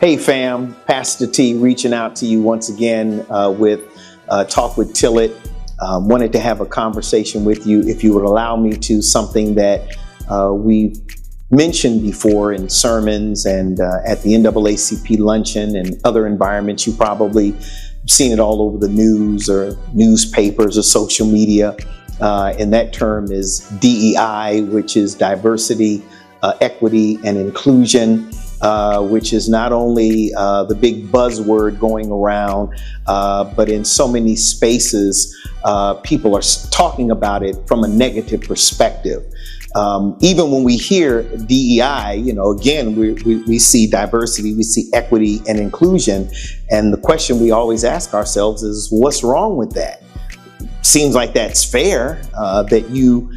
Hey fam, Pastor T reaching out to you once again with Talk with Tillett. Wanted to have a conversation with you, if you would allow me to, something that we've mentioned before in sermons and at the NAACP luncheon and other environments. You probably seen it all over the news or newspapers or social media. And that term is DEI, which is diversity, equity, and inclusion. Which is not only the big buzzword going around, but in so many spaces, people are talking about it from a negative perspective. Even when we hear DEI, again, we see diversity, we see equity and inclusion. And the question we always ask ourselves is, what's wrong with that? Seems like that's fair, that you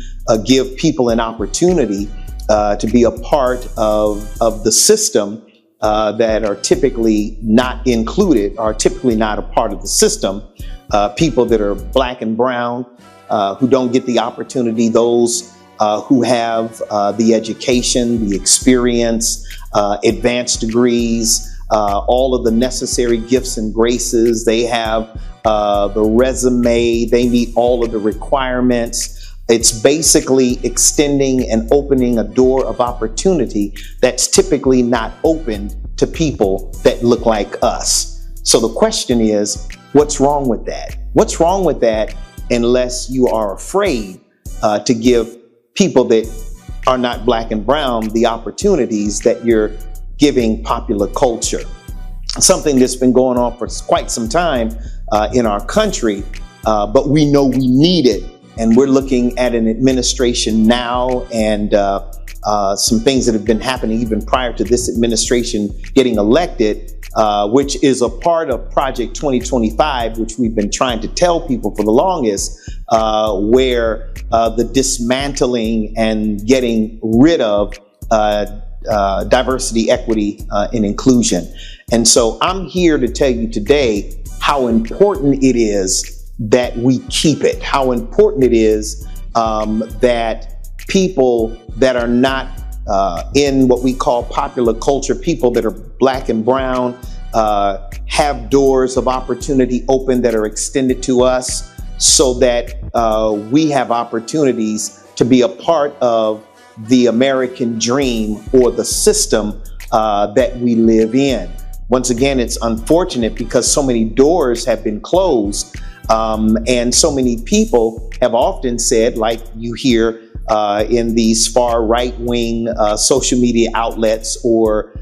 give people an opportunity to be a part of the system that are typically not included, are typically not a part of the system. People that are black and brown, who don't get the opportunity, those who have the education, the experience, advanced degrees, all of the necessary gifts and graces. They have the resume, they meet all of the requirements. It's basically extending and opening a door of opportunity that's typically not opened to people that look like us. So the question is, what's wrong with that? What's wrong with that unless you are afraid to give people that are not black and brown the opportunities that you're giving popular culture? Something that's been going on for quite some time in our country, but we know we need it. And we're looking at an administration now and some things that have been happening even prior to this administration getting elected, which is a part of Project 2025, which we've been trying to tell people for the longest, where the dismantling and getting rid of diversity, equity, and inclusion. And so I'm here to tell you today how important it is that we keep it, how important it is that people that are not in what we call popular culture, people that are black and brown, have doors of opportunity open that are extended to us so that we have opportunities to be a part of the American dream or the system that we live in. Once again, it's unfortunate because so many doors have been closed. And so many people have often said, like you hear in these far right-wing social media outlets or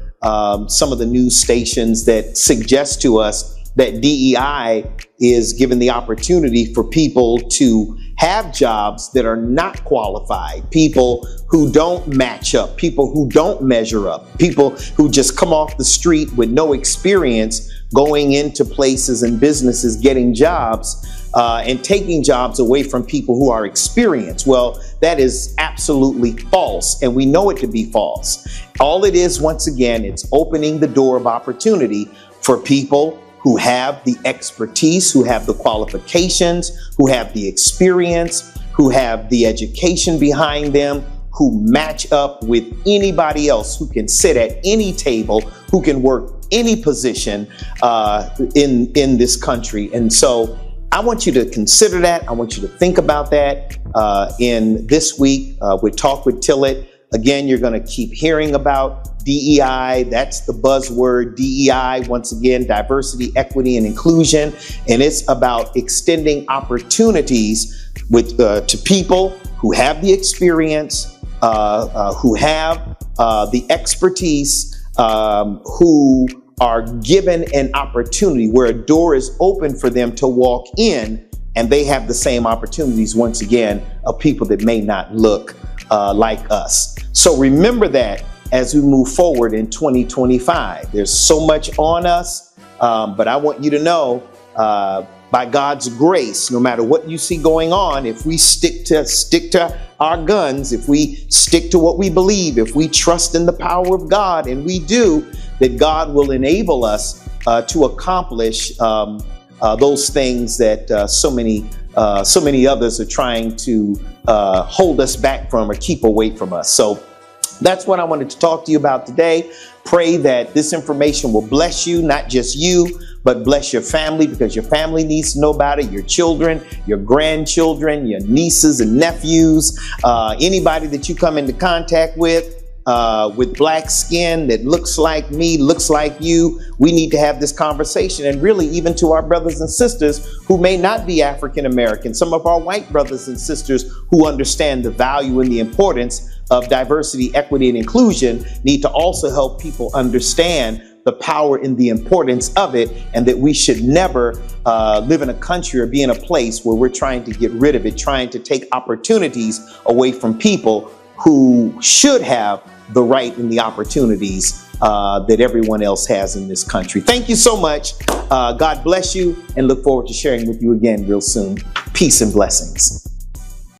some of the news stations that suggest to us that DEI is given the opportunity for people to have jobs that are not qualified, people who don't match up, people who don't measure up, people who just come off the street with no experience going into places and businesses, getting jobs and taking jobs away from people who are experienced. Well, that is absolutely false, and we know it to be false. All it is, once again, it's opening the door of opportunity for people who have the expertise, who have the qualifications, who have the experience, who have the education behind them, who match up with anybody else, who can sit at any table, who can work any position in this country. And so I want you to consider that. I want you to think about that in this week with Talk with Tillett. Again, you're going to keep hearing about DEI. That's the buzzword, DEI. Once again, diversity, equity, and inclusion. And it's about extending opportunities to people who have the experience, who have the expertise, who are given an opportunity where a door is open for them to walk in, and they have the same opportunities, once again, of people that may not look like us. So remember that as we move forward in 2025. There's so much on us, but I want you to know, by God's grace, no matter what you see going on, if we stick to our guns, if we stick to what we believe, if we trust in the power of God, and we do, that God will enable us to accomplish those things that so many others are trying to hold us back from or keep away from us. So That's what I wanted to talk to you about today. Pray that this information will bless you, not just you, but bless your family, because your family needs to know about it, your children, your grandchildren, your nieces and nephews, anybody that you come into contact with black skin that looks like me, looks like you. We need to have this conversation, and really even to our brothers and sisters who may not be African American, some of our white brothers and sisters who understand the value and the importance of diversity, equity, and inclusion need to also help people understand the power and the importance of it, and that we should never live in a country or be in a place where we're trying to get rid of it, trying to take opportunities away from people who should have the right and the opportunities that everyone else has in this country. Thank you so much. God bless you, and look forward to sharing with you again real soon. Peace and blessings.